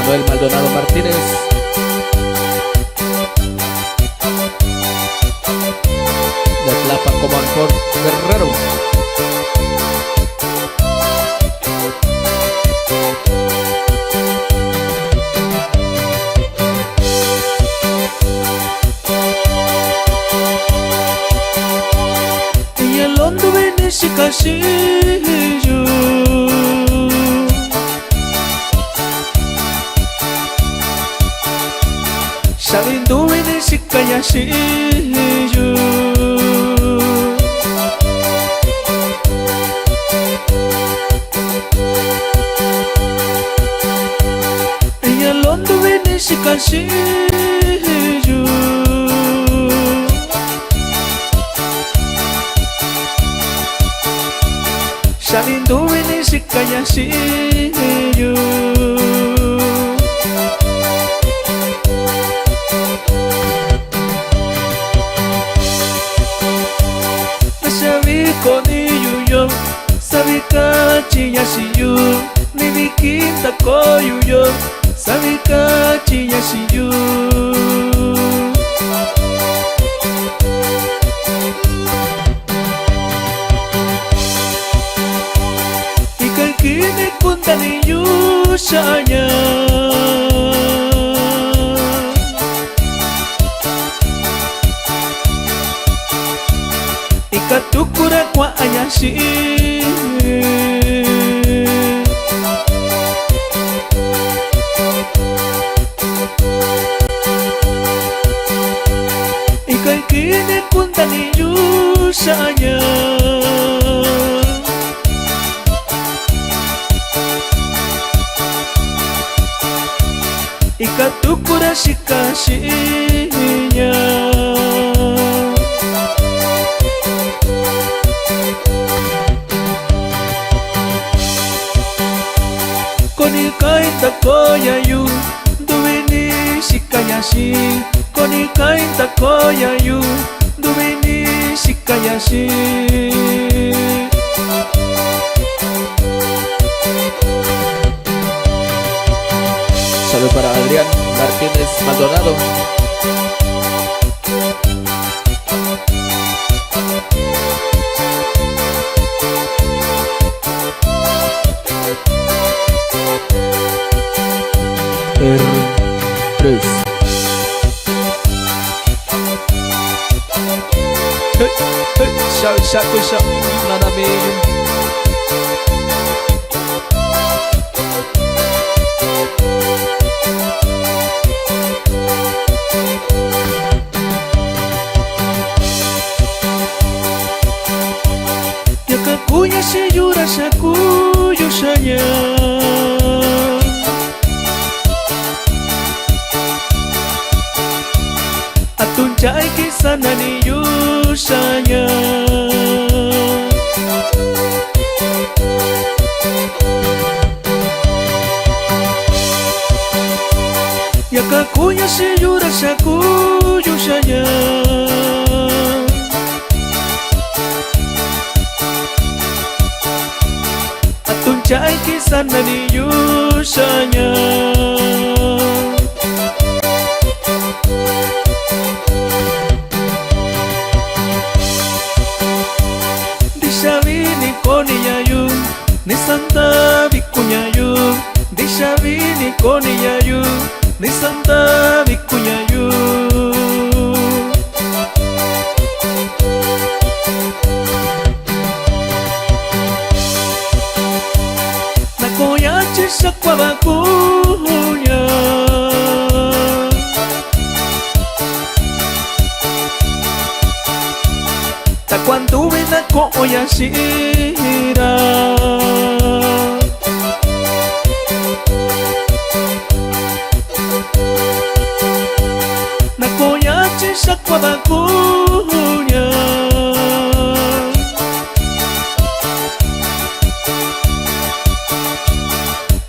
Manuel Maldonado Martínez. De Tlapa como Ancor Guerrero. Y el hondo viene ese casillo, sabiendo viene ese casillo. Y el hondo viene ese casillo, sabiendo viene ese casillo. Conillo yo, sabi ka chiya si yo, ni bikita koyo yo, sabi ka chiya si yo. Ikay kini kunta ni yo saya, ikatukura kwa ayashi, ikay kini kunta ni yo saya, ikatukura shikashinya. Koni kainta koya yu, duvini shikayashi. Koni kainta koya yu, duvini shikayashi. Saludos para Adrián Martínez Maldonado. R3. Hey, hey, shak, nanamiyo. Yakakuya shiyura shakuyo shaya, atunjay kisana ni yusaya. Yakakuya shiyura shakuyo shaya, atunjay kisana ni yusaya. Dishavini koniyayu, ni santa vikuñayu. Dishavini koniyayu, ni santa vikuñayu. Nakoyachi sakwabakuña, tacuantuve nakoyashira. Nakoyachi sakwabakuña,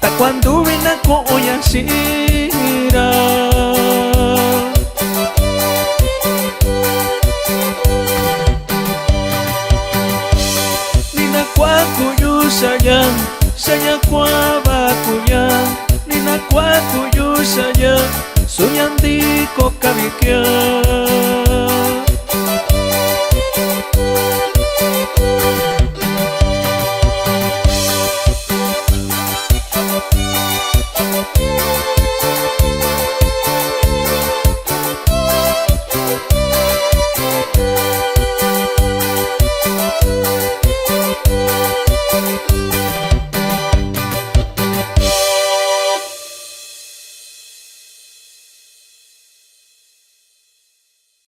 tacuantuve nakoyashira. Saya, saya kwa bakuya, nina kwa kuyo. saya Sunyandiko kabikyang